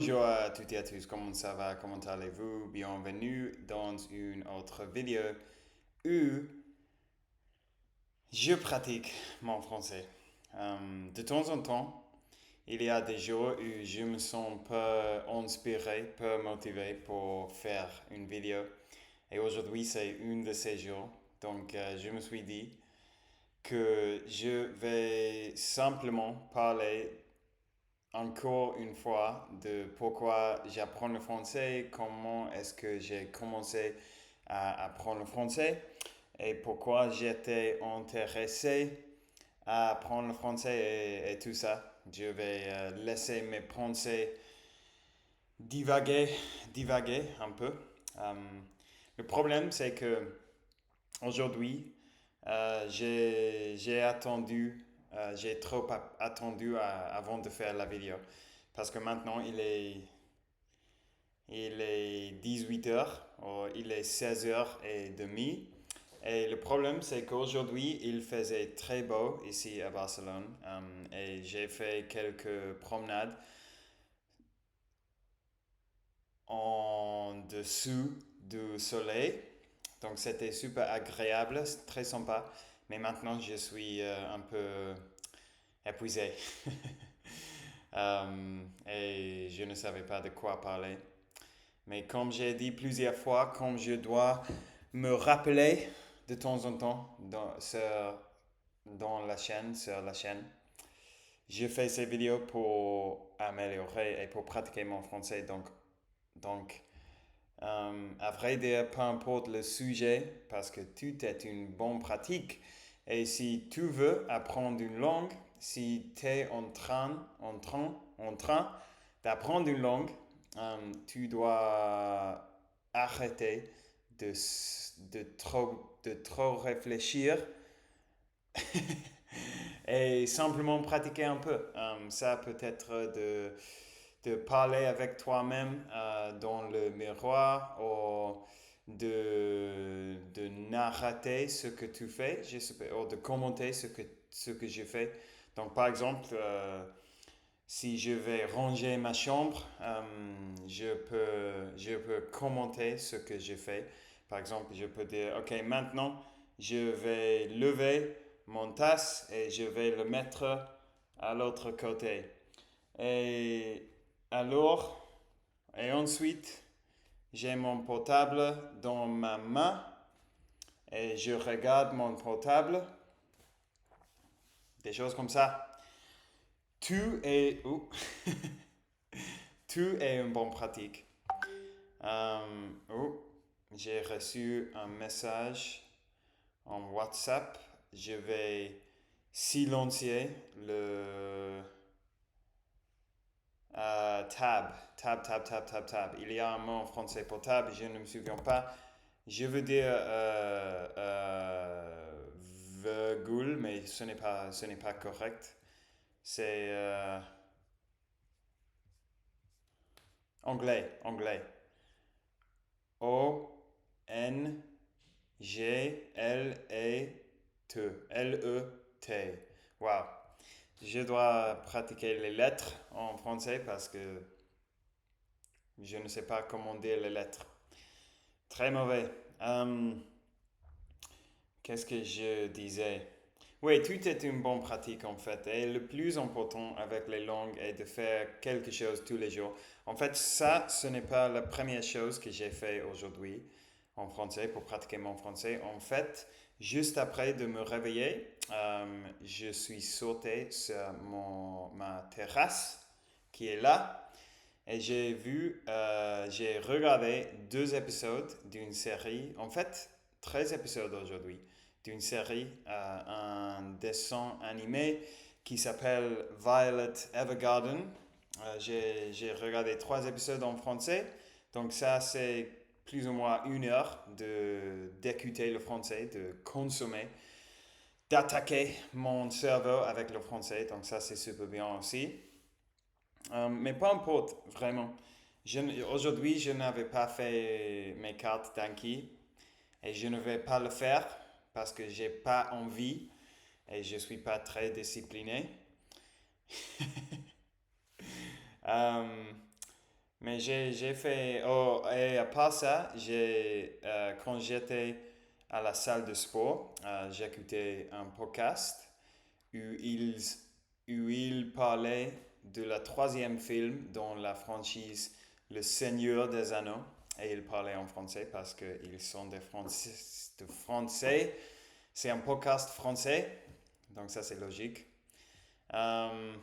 Bonjour à toutes et à tous, comment ça va, comment allez-vous? Bienvenue dans une autre vidéo où je pratique mon français. De temps en temps, il y a des jours où je me sens peu inspiré, peu motivé pour faire une vidéo. Et aujourd'hui, c'est une de ces jours. Donc, je me suis dit que je vais simplement parler encore une fois de pourquoi j'apprends le français, comment est-ce que j'ai commencé à apprendre le français et pourquoi j'étais intéressé à apprendre le français et tout ça. Je vais laisser mes pensées divaguer, divaguer un peu. Euh, le problème, c'est que aujourd'hui, j'ai attendu, j'ai trop attendu avant de faire la vidéo. Parce que maintenant, il est 18 heures, il est 16h30. Et le problème, c'est qu'aujourd'hui, il faisait très beau ici à Barcelone. Et j'ai fait quelques promenades en dessous du soleil. Donc c'était super agréable, très sympa. Mais maintenant, je suis un peu épuisé. Et je ne savais pas de quoi parler. Mais comme j'ai dit plusieurs fois, comme je dois me rappeler de temps en temps sur la chaîne, je fais ces vidéos pour améliorer et pour pratiquer mon français. Donc, à vrai dire, peu importe le sujet, parce que tout est une bonne pratique. Et si tu veux apprendre une langue, si tu es en train d'apprendre une langue, tu dois arrêter de trop réfléchir et simplement pratiquer un peu. Ça peut être de parler avec toi-même dans le miroir ou de narrater ce que tu fais, ou de commenter ce que je fais. Donc, par exemple, si je vais ranger ma chambre, je peux commenter ce que je fais. Par exemple, je peux dire, OK, maintenant, je vais lever mon tasse et je vais le mettre à l'autre côté. Et alors, et ensuite, j'ai mon portable dans ma main et je regarde mon portable, des choses comme ça. Tout est, tout est une bonne pratique. Oh, j'ai reçu un message en WhatsApp. Je vais silencier le tab. Il y a un mot en français pour tab, je ne me souviens pas. Je veux dire virgule, mais ce n'est pas correct. C'est anglais. O-N-G-L-E-T. L-E-T. Wow. Je dois pratiquer les lettres en français parce que je ne sais pas comment dire les lettres. Très mauvais. Qu'est-ce que je disais? Oui, tout est une bonne pratique en fait. Et le plus important avec les langues est de faire quelque chose tous les jours. En fait, ça, ce n'est pas la première chose que j'ai fait aujourd'hui en français pour pratiquer mon français. En fait, juste après de me réveiller, je suis sauté sur ma terrasse qui est là et j'ai regardé 2 épisodes d'une série, en fait, 13 épisodes aujourd'hui, d'une série, un dessin animé qui s'appelle Violet Evergarden. J'ai regardé 3 épisodes en français, donc ça c'est plus ou moins 1 heure d'écouter le français, de consommer, d'attaquer mon cerveau avec le français, donc ça c'est super bien aussi. Mais peu importe, vraiment. Aujourd'hui, je n'avais pas fait mes cartes d'Anki et je ne vais pas le faire parce que j'ai pas envie et je suis pas très discipliné. Euh, Mais j'ai fait... Oh, et à part ça, quand j'étais à la salle de sport, j'écoutais un podcast où ils, où ils parlaient de la troisième film dans la franchise Le Seigneur des Anneaux. Et ils parlaient en français parce qu'ils sont des Français. C'est un podcast français, donc ça c'est logique. Euh,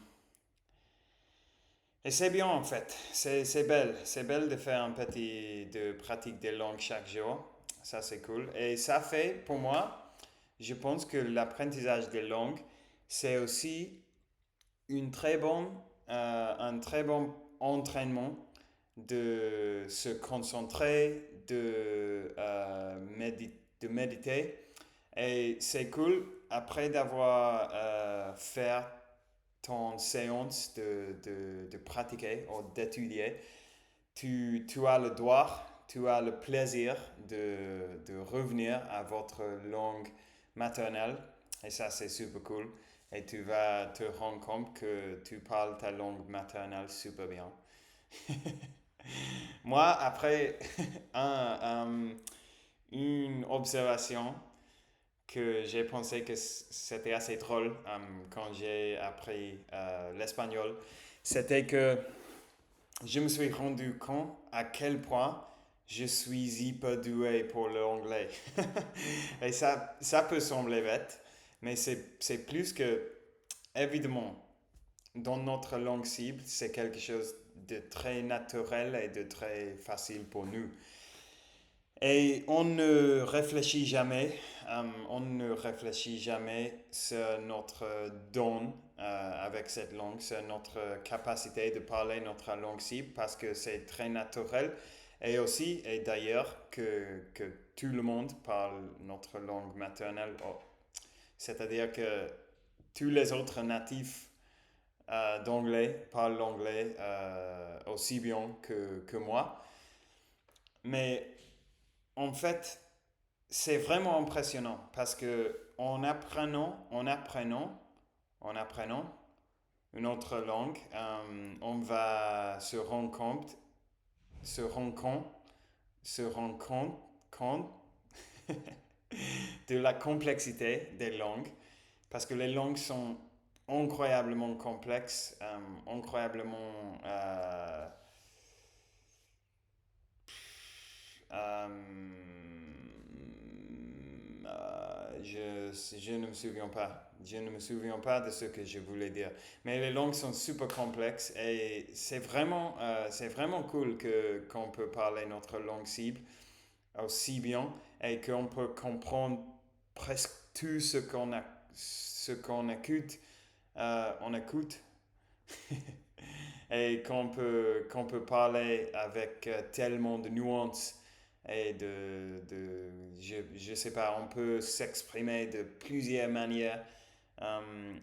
et c'est bien en fait, c'est belle de faire un petit de pratique des langues chaque jour, ça c'est cool. Et ça fait pour moi, je pense que l'apprentissage des langues, c'est aussi un très bon entraînement de se concentrer, de méditer. Et c'est cool, après d'avoir fait ton séance de pratiquer ou d'étudier, tu as le droit, tu as le plaisir de revenir à votre langue maternelle. Et ça, c'est super cool. Et tu vas te rendre compte que tu parles ta langue maternelle super bien. Moi, après une observation que j'ai pensé que c'était assez drôle quand j'ai appris l'espagnol, c'était que je me suis rendu compte à quel point je suis hyper doué pour l'anglais. Et ça peut sembler bête, mais c'est plus que, évidemment, dans notre langue cible, c'est quelque chose de très naturel et de très facile pour nous. Et on ne réfléchit jamais sur notre don avec cette langue, sur notre capacité de parler notre langue cible parce que c'est très naturel. Et aussi, et d'ailleurs, que tout le monde parle notre langue maternelle. Oh, c'est-à-dire que tous les autres natifs d'anglais parlent l'anglais aussi bien que moi. Mais en fait, c'est vraiment impressionnant parce que en apprenant une autre langue, on va se rendre compte, se rendre compte de la complexité des langues parce que les langues sont incroyablement complexes, incroyablement Euh, je ne me souviens pas. Je ne me souviens pas de ce que je voulais dire. Mais les langues sont super complexes et c'est vraiment cool qu'on peut parler notre langue cible aussi bien et qu'on peut comprendre presque tout ce qu'on écoute. On écoute et qu'on peut parler avec tellement de nuances et je sais pas, on peut s'exprimer de plusieurs manières.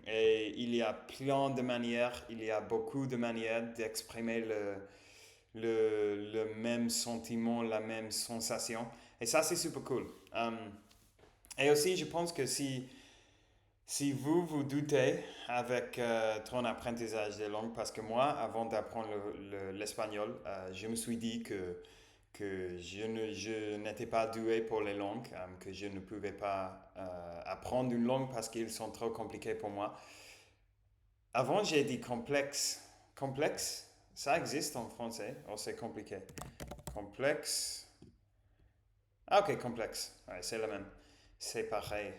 Et il y a plein de manières, il y a beaucoup de manières d'exprimer le même sentiment, la même sensation. Et ça, c'est super cool. Et aussi, je pense que si vous vous doutez avec ton apprentissage des langues, parce que moi, avant d'apprendre l'espagnol, je me suis dit que je n'étais pas doué pour les langues, que je ne pouvais pas apprendre une langue parce qu'ils sont trop compliqués pour moi. Avant, j'ai dit complexe. Complexe, ça existe en français. Oh, c'est compliqué. Complexe. Ah, ok, complexe. Ouais, c'est le même. C'est pareil.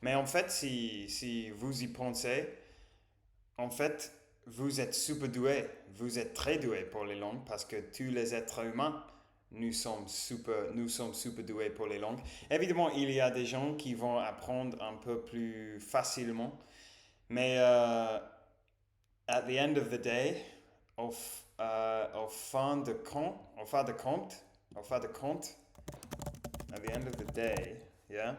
Mais en fait, si vous y pensez, en fait, vous êtes super doué. Vous êtes très doué pour les langues parce que tous les êtres humains, nous sommes super doués pour les langues. Évidemment, il y a des gens qui vont apprendre un peu plus facilement, mais at the end of the day, au fin de compte, at the end of the day, yeah,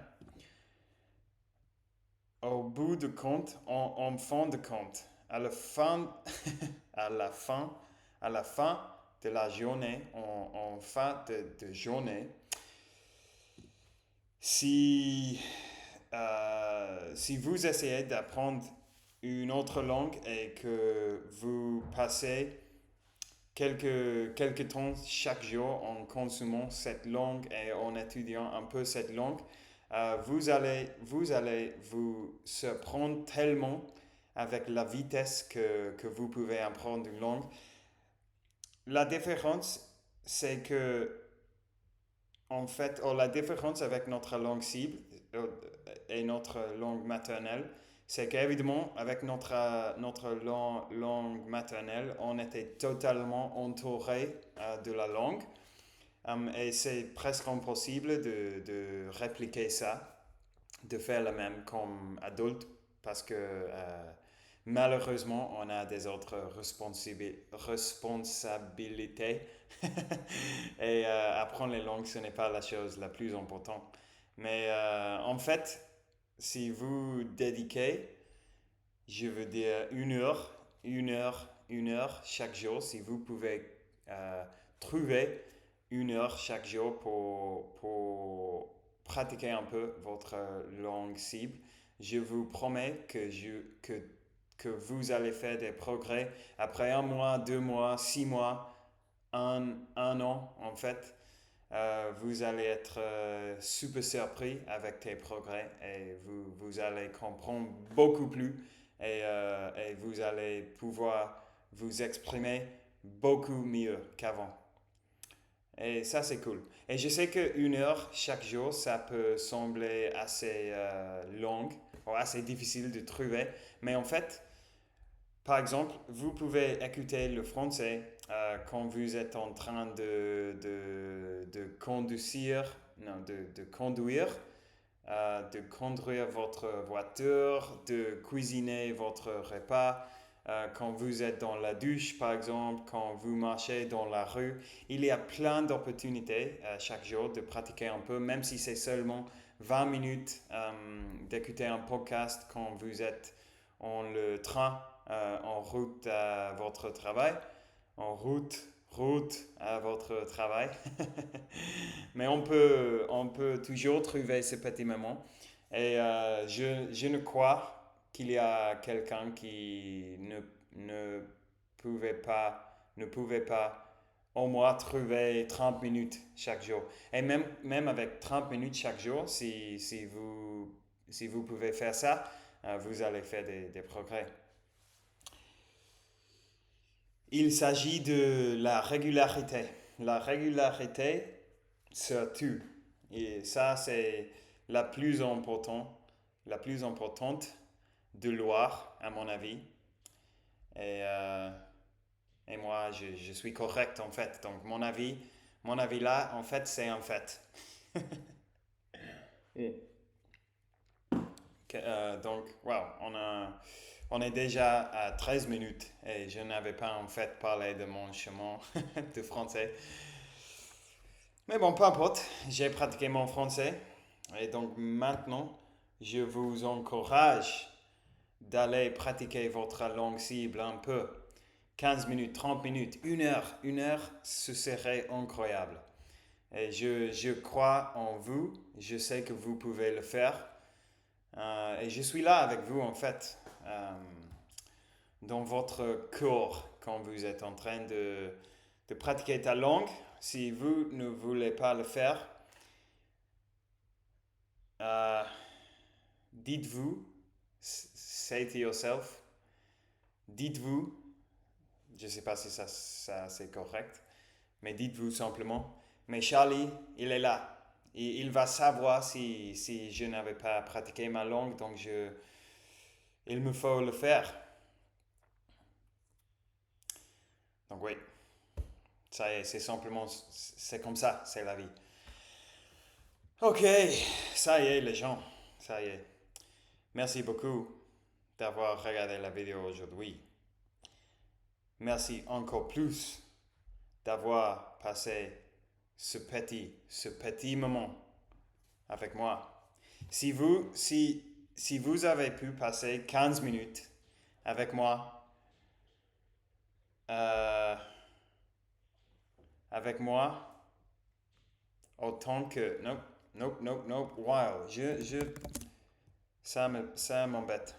au bout de compte, en fin de compte, à la fin, à la fin, à la fin de la journée, en fin de journée, si, si vous essayez d'apprendre une autre langue et que vous passez quelques temps chaque jour en consommant cette langue et en étudiant un peu cette langue, vous allez vous surprendre tellement avec la vitesse que vous pouvez apprendre une langue. La différence, c'est que, en fait, la différence avec notre langue cible euh, et notre langue maternelle, c'est qu'évidemment, avec notre langue maternelle, on était totalement entouré de la langue. Et c'est presque impossible de répliquer ça, de faire le même comme adulte, parce que malheureusement, on a des autres responsabilités. Et apprendre les langues, ce n'est pas la chose la plus importante. Mais en fait, si vous dédiquez, je veux dire une heure chaque jour, si vous pouvez trouver une heure chaque jour pour pratiquer un peu votre langue cible, je vous promets que vous allez faire des progrès après un mois, 2 mois, 6 mois, un an en fait. Vous allez être super surpris avec tes progrès et vous allez comprendre beaucoup plus et vous allez pouvoir vous exprimer beaucoup mieux qu'avant. Et ça, c'est cool. Et je sais qu'une heure chaque jour, ça peut sembler assez long ou assez difficile de trouver, mais en fait, par exemple, vous pouvez écouter le français quand vous êtes en train de conduire, non, de conduire votre voiture, de cuisiner votre repas, quand vous êtes dans la douche, par exemple, quand vous marchez dans la rue. Il y a plein d'opportunités chaque jour de pratiquer un peu, même si c'est seulement 20 minutes d'écouter un podcast quand vous êtes en le train, en route à votre travail, en route à votre travail. Mais on peut toujours trouver ce petit moment. Et je ne crois qu'il y a quelqu'un qui ne ne pouvait pas au moins trouver 30 minutes chaque jour. Et même avec 30 minutes chaque jour, si vous pouvez faire ça, vous allez faire des progrès. Il s'agit de la régularité. La régularité surtout. Et ça, c'est la plus importante, la plus importante de Loire, à mon avis. Et, euh, et moi, je suis correct en fait. Donc, mon avis là, en fait, c'est un fait. Mm. Donc, wow, on est déjà à 13 minutes et je n'avais pas en fait parlé de mon chemin de français. Mais bon, peu importe, j'ai pratiqué mon français et donc maintenant, je vous encourage d'aller pratiquer votre langue cible un peu. 15 minutes, 30 minutes, une heure, ce serait incroyable. Et je crois en vous, je sais que vous pouvez le faire. Et je suis là avec vous en fait, dans votre cours, quand vous êtes en train de pratiquer ta langue. Si vous ne voulez pas le faire, euh, dites-vous, say to yourself, dites-vous, je ne sais pas si ça c'est correct, mais dites-vous simplement, mais Charlie, il est là. Et il va savoir si je n'avais pas pratiqué ma langue, donc il me faut le faire. Donc oui, ça y est, c'est simplement, c'est comme ça, c'est la vie. Ok, ça y est les gens, ça y est. Merci beaucoup d'avoir regardé la vidéo aujourd'hui. Merci encore plus d'avoir passé ce petit moment avec moi. Si vous avez pu passer 15 minutes avec moi, euh, avec moi, autant que... Nope, nope, nope, nope, wow, ça m'embête.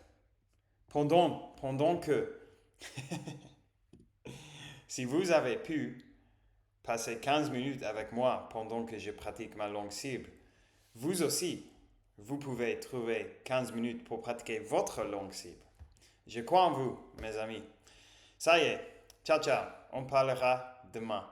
Pendant que Si vous avez pu passer 15 minutes avec moi pendant que je pratique ma langue cible, vous aussi, vous pouvez trouver 15 minutes pour pratiquer votre langue cible. Je crois en vous, mes amis. Ça y est, ciao ciao, on parlera demain.